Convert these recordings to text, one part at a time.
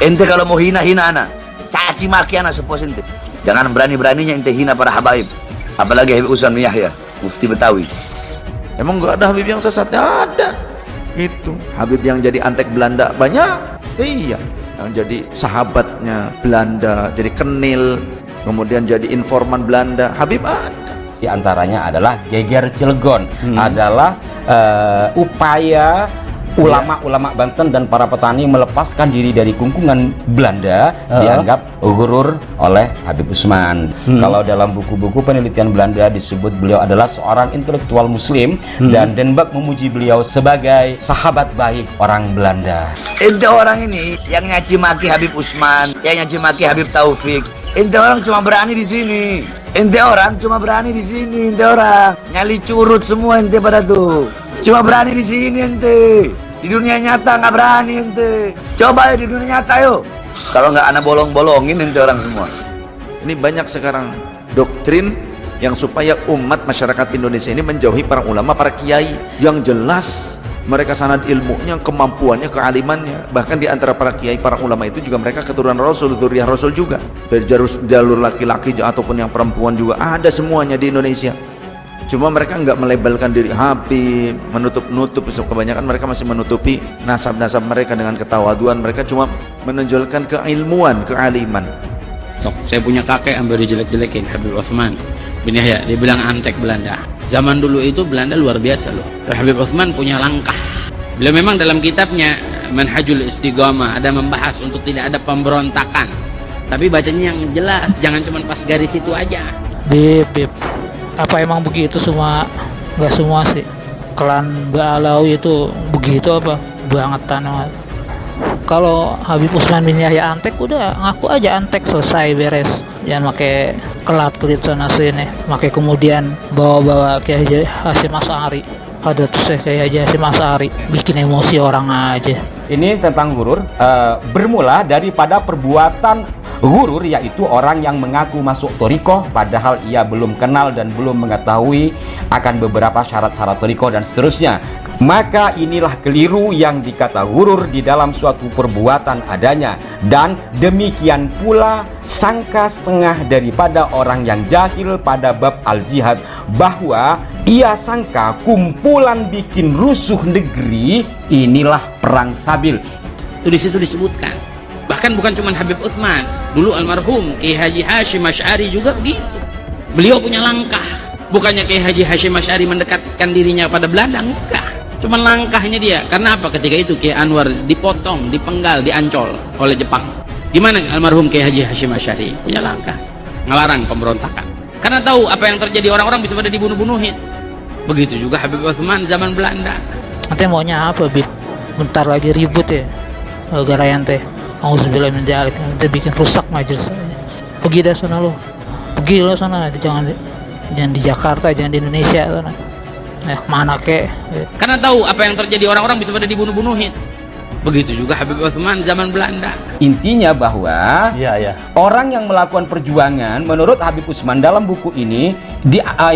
Ente kalau mau hina-hina anak, caci maki anak sepuas ente. Jangan berani-beraninya ente hina para habaib. Apalagi Habib Usman bin Yahya, mufti Betawi. Emang nggak ada Habib yang sesat? Ada. Itu Habib yang jadi antek Belanda banyak. Iya, yang jadi sahabatnya Belanda, jadi kenil, kemudian jadi informan Belanda. Habib ada. Di antaranya adalah Geger Cilegon, adalah upaya ulama-ulama Banten dan para petani melepaskan diri dari kungkungan Belanda, dianggap gurur oleh Habib Usman. Kalau dalam buku-buku penelitian Belanda disebut beliau adalah seorang intelektual muslim, dan Den Bak memuji beliau sebagai sahabat baik orang Belanda. Ente orang ini yang nyaci maki Habib Usman, yang nyaci maki Habib Taufik. Ente orang cuma berani di sini. Ente orang cuma berani di sini. Ente orang nyali curut semua ente pada tuh. Cuma berani di sini ente. Di dunia nyata nggak berani ente. Coba ya di dunia nyata yuk. Kalau nggak anak bolong-bolongin ente orang semua. Ini banyak sekarang doktrin yang supaya umat masyarakat Indonesia ini menjauhi para ulama, para kiai yang jelas mereka sanad ilmunya, kemampuannya, kealimannya. Bahkan di antara para kiai, para ulama itu juga mereka keturunan Rasul, zuriyah Rasul juga. Dari jalur laki-laki ataupun yang perempuan juga ada semuanya di Indonesia. Cuma mereka nggak melabelkan diri Habib, menutup-nutup. Kebanyakan mereka masih menutupi nasab-nasab mereka dengan ketawaduan. Mereka cuma menonjolkan keilmuan, kealiman. Saya punya kakek hampir dijelek-jelekin, Habib Usman bin Yahya, dia bilang antek Belanda. Zaman dulu itu Belanda luar biasa loh. Habib Usman punya langkah. Beliau memang dalam kitabnya Manhajul Istiqamah ada membahas untuk tidak ada pemberontakan. Tapi bacanya yang jelas, jangan cuma pas garis itu aja. Bib. Apa emang begitu semua? Nggak semua sih. Klan Ba'alawi itu begitu apa? Bangetan banget. Kalau Habib Usman bin Yahya antek, udah ngaku aja antek, selesai, beres. Jangan pakai kelit sana sini. Pakai kemudian bawa-bawa Kiai Haji Hasyim Asy'ari. Ada tuh Kiai Haji Hasyim Asy'ari, bikin emosi orang aja. Ini tentang gurur, bermula daripada perbuatan gurur, yaitu orang yang mengaku masuk thariqah padahal ia belum kenal dan belum mengetahui akan beberapa syarat-syarat thariqah dan seterusnya. Maka inilah keliru yang dikata gurur di dalam suatu perbuatan adanya, dan demikian pula sangka setengah daripada orang yang jahil pada bab al-jihad, bahwa ia sangka kumpulan bikin rusuh negeri inilah perang sabil. Itu di situ disebutkan. Bahkan bukan cuma Habib Utsman, dulu almarhum Kiai Haji Hasyim Asy'ari juga begitu. Beliau punya langkah. Bukannya Kiai Haji Hasyim Asy'ari mendekatkan dirinya pada Belanda, enggak. Cuma langkahnya dia. Karena apa? Ketika itu Kiai Anwar dipotong, dipenggal, diancol oleh Jepang. Gimana almarhum Kiai Haji Hasyim Asy'ari? Punya langkah, ngelarang pemberontakan. Karena tahu apa yang terjadi, orang-orang bisa pada dibunuh-bunuhin. Begitu juga Habib Utsman zaman Belanda. Nanti maunya apa, Bib? Bentar lagi ribut ya, gara ente. Auzubillah min dzalik, nanti bikin rusak majelis. Pergi dah sana lo, pergi lo sana, jangan di Jakarta, jangan di Indonesia sana. Mana kek? Karena tahu apa yang terjadi, orang-orang bisa pada dibunuh-bunuhin. Begitu juga Habib Utsman zaman Belanda. Intinya bahwa orang yang melakukan perjuangan menurut Habib Usman dalam buku ini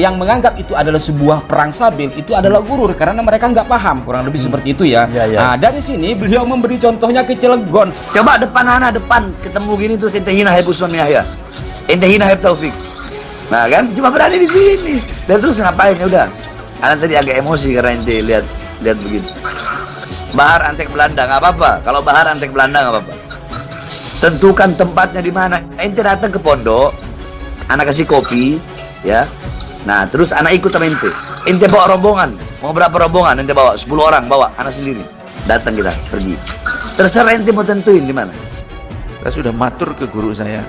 yang menganggap itu adalah sebuah perang sabil, itu adalah gurur karena mereka nggak paham, kurang lebih seperti itu ya. Nah, dari sini beliau memberi contohnya ke Cilegon. Coba depan anak, depan ketemu gini terus ente hina Habib Usman bin Yahya, ente hina Habib Taufik. Nah kan, cuma berani di sini. Dan terus ngapain ya udah? Anak tadi agak emosi karena ente lihat begitu. Bahar antek Belanda nggak apa-apa. Kalau bahar antek Belanda nggak apa-apa. Tentukan tempatnya di mana. Ente datang ke pondok, anak kasih kopi, ya. Nah, terus anak ikut sama ente. Ente bawa rombongan. Mau berapa rombongan? Ente bawa 10 orang, bawa anak sendiri. Datang kita pergi. Terserah ente mau tentuin di mana. Saya sudah matur ke guru saya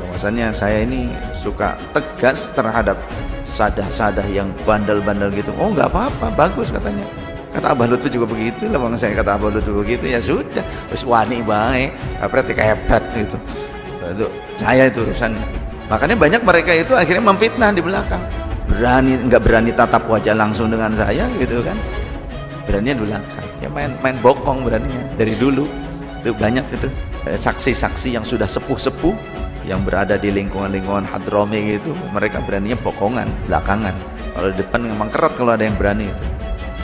bahwasannya saya ini suka tegas terhadap sadah-sadah yang bandel-bandel gitu. Oh nggak apa-apa, bagus katanya. Kata Abah Lutfi juga begitu lah, bang saya kata Abah Lutfi begitu, ya sudah, terus wani baik, kayak hebat gitu. Itu saya itu urusannya. Makanya banyak mereka itu akhirnya memfitnah di belakang. Nggak berani tatap wajah langsung dengan saya gitu kan. Beraninya di belakang. Ya main bokong beraninya dari dulu. Itu banyak itu saksi-saksi yang sudah sepuh-sepuh yang berada di lingkungan-lingkungan Hadrami gitu, mereka beraninya bokongan belakangan. Kalau di depan memang kerat kalau ada yang berani itu.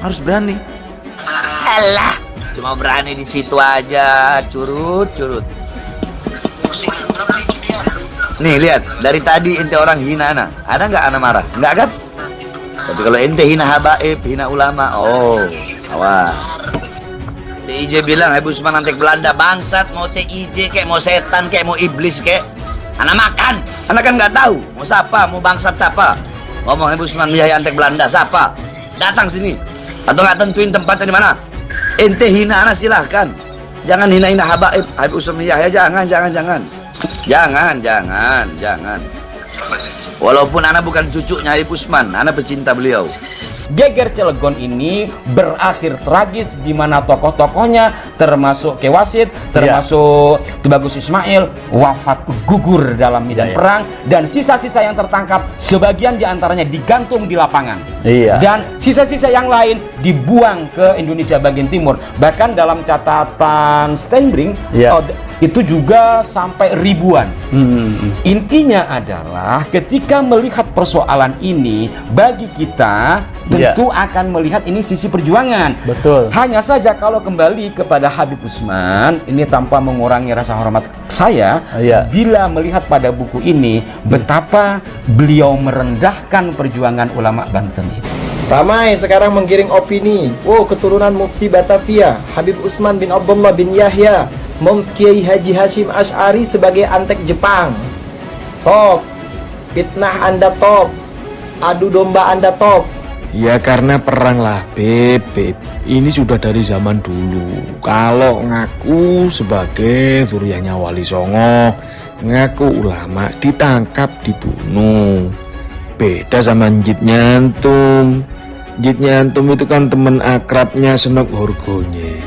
Harus berani. Alah, cuma berani di situ aja, curut. Nih lihat, dari tadi ente orang hina ana. Ada nggak ana marah? Nggak kan? Tapi kalau ente hina habaib, hina ulama, oh, awas. TIJ bilang Habib Usman antek Belanda, bangsat. Mau TIJ kayak mau setan kayak mau iblis kayak, ana makan. Ana kan nggak tahu mau siapa, mau bangsat siapa. Ngomong Habib Usman Yahya antek Belanda, siapa? Datang sini. Atau nggak tentuin tempatnya di mana? Ente hina ana silahkan. Jangan hina-hina habaib Habib Usman Yahya, jangan. Walaupun ana bukan cucunya Habib Usman, ana pecinta beliau. Geger Cilegon ini berakhir tragis di mana tokoh-tokohnya termasuk Ki Wasit, termasuk Ki Bagus Ismail wafat gugur dalam medan perang, dan sisa-sisa yang tertangkap sebagian diantaranya digantung di lapangan, dan sisa-sisa yang lain dibuang ke Indonesia bagian timur. Bahkan dalam catatan Steinbrink itu juga sampai ribuan. Intinya adalah ketika melihat persoalan ini, bagi kita tentu akan melihat ini sisi perjuangan. Betul. Hanya saja kalau kembali kepada Habib Usman, ini tanpa mengurangi rasa hormat saya, bila melihat pada buku ini betapa beliau merendahkan perjuangan ulama Banten itu. Ramai sekarang menggiring opini, keturunan Mufti Batavia, Habib Usman bin Abdullah bin Yahya, Kiai Haji Hashim Asy'ari sebagai antek Jepang. Top. Fitnah Anda top. Adu domba Anda top. Ya karena perang lah, Beb. Ini sudah dari zaman dulu. Kalau ngaku sebagai zuriyahnya Wali Songo, ngaku ulama, ditangkap, dibunuh. Beda sama Njit Nyantum. Njit Nyantum itu kan teman akrabnya Senok Horgonye,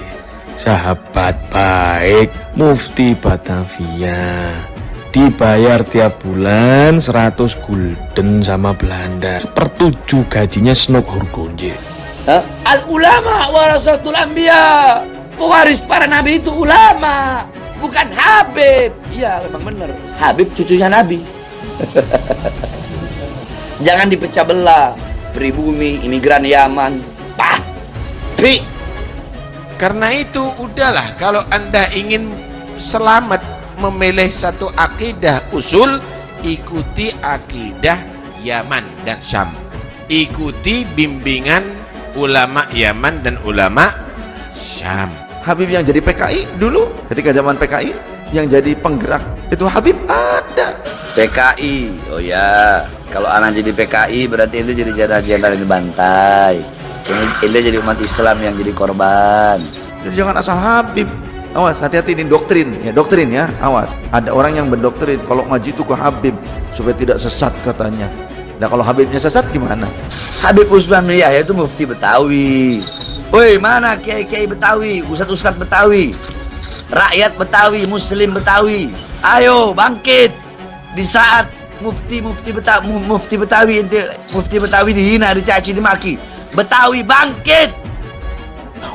sahabat baik Mufti Batavia. Dibayar tiap bulan 100 gulden sama Belanda, 1/7 gajinya Senok Horgonje. Al ulama warasatul anbiya, pewaris para nabi itu ulama, bukan Habib. Iya memang benar, Habib cucunya Nabi. Jangan dipecah belah, pribumi, imigran Yaman, Karena itu udahlah, kalau Anda ingin selamat memilih satu akidah usul, ikuti akidah Yaman dan Syam, ikuti bimbingan ulama Yaman dan ulama Syam. Habib yang jadi PKI dulu, ketika zaman PKI yang jadi penggerak itu Habib ada. PKI, oh ya, kalau anak jadi PKI berarti itu jadi jenderal yang dibantai. Ini jadi umat Islam yang jadi korban. Jadi jangan asal Habib. Awas, hati-hati, ini doktrin ya, awas. Ada orang yang berdoktrin kalau ngaji itu ke Habib supaya tidak sesat katanya. Nah kalau Habibnya sesat gimana? Habib Usman bin Yahya itu mufti Betawi. Woi, mana kiai-kiai Betawi, ustadz-ustadz Betawi, rakyat Betawi, muslim Betawi, ayo bangkit. Di saat mufti Betawi dihina, dicaci, dimaki, Betawi bangkit.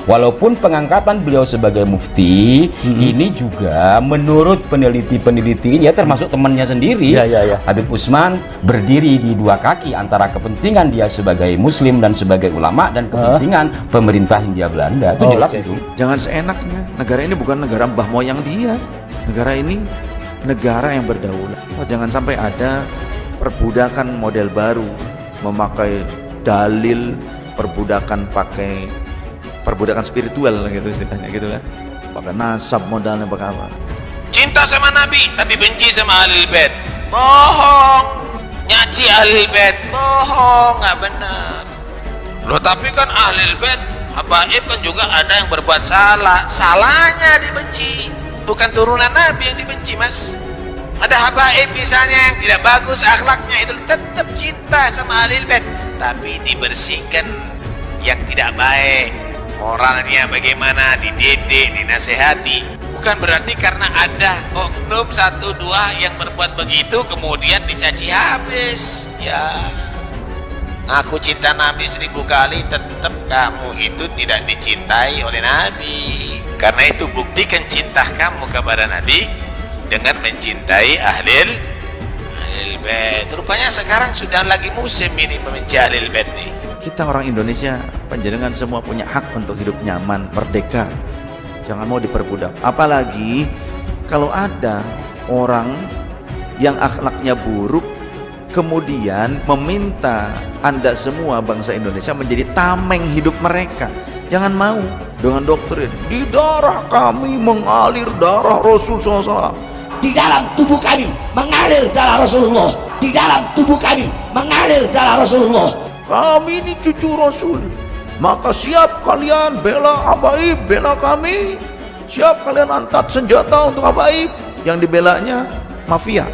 Walaupun pengangkatan beliau sebagai mufti ini juga menurut peneliti-peneliti ya, termasuk temannya sendiri, Habib Usman berdiri di dua kaki antara kepentingan dia sebagai muslim dan sebagai ulama dan kepentingan pemerintah Hindia Belanda. Itu jelas itu. Jangan seenaknya. Negara ini bukan negara mbah moyang dia. Negara ini negara yang berdaulat. Jangan sampai ada perbudakan model baru, memakai dalil perbudakan, pakai perbudakan spiritual gitu istilahnya gitu kan, pakai nasab modalnya, pakai apa, Cinta sama Nabi tapi benci sama Ahlul Bait, bohong. Nyaci Ahlul Bait, bohong, nggak benar loh. Tapi kan Ahlul Bait habaib kan juga ada yang berbuat salah, salahnya dibenci, bukan turunan Nabi yang dibenci, Mas. Ada habaib misalnya yang tidak bagus akhlaknya, itu tetap cinta sama Ahlul Bait, tapi dibersihkan yang tidak baik, moralnya bagaimana, dididik, dinasehati. Bukan berarti karena ada oknum 1-2 yang berbuat begitu kemudian dicaci habis. Ya, aku cinta Nabi 1000 kali, tetap kamu itu tidak dicintai oleh Nabi. Karena itu buktikan cinta kamu kepada Nabi dengan mencintai Ahlul Bait. Rupanya sekarang sudah lagi musim ini membenci Ahlul Bait nih. Kita orang Indonesia, panjenengan semua punya hak untuk hidup nyaman, merdeka. Jangan mau diperbudak. Apalagi kalau ada orang yang akhlaknya buruk kemudian meminta Anda semua bangsa Indonesia menjadi tameng hidup mereka. Jangan mau dengan doktrin di darah kami mengalir darah Rasul SAW. Di dalam tubuh kami mengalir darah Rasulullah. Di dalam tubuh kami mengalir darah Rasulullah. Kami ini cucu Rasul, maka siap kalian bela habaib, bela kami. Siap kalian angkat senjata untuk habaib. Yang dibelanya mafia,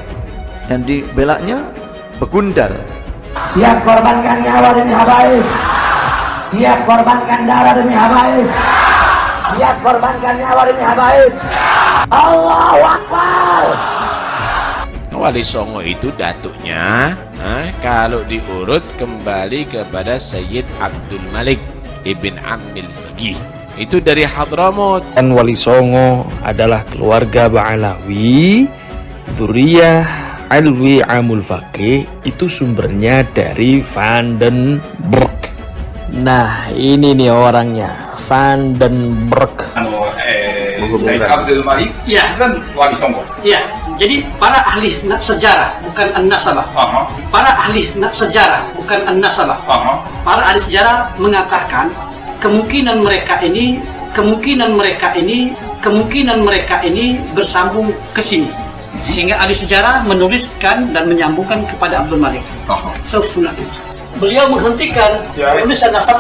yang dibelanya begundal. Siap korbankan nyawa demi habaib. Siap korbankan darah demi habaib. Siap korbankan nyawa demi habaib. Allahu Akbar. Wali Songo itu datuknya, kalau diurut kembali kepada Sayyid Abdul Malik Ibn Ammil Faqih, itu dari Hadramut. Dan Wali Songo adalah keluarga Ba'alawi, Dzurriyyah Alwi Amul Faqih, itu sumbernya dari Vandenberg. Nah, ini nih orangnya, Vandenberg. Sayyid Abdul Malik kan Wali Songo. Iya, jadi para ahli sejarah bukan an-nasabah. Para ahli sejarah bukan an-nasabah. Para ahli sejarah mengatakan kemungkinan mereka ini bersambung ke sini. Sehingga ahli sejarah menuliskan dan menyambungkan kepada Abdul Malik. Beliau menghentikan penulisan nasab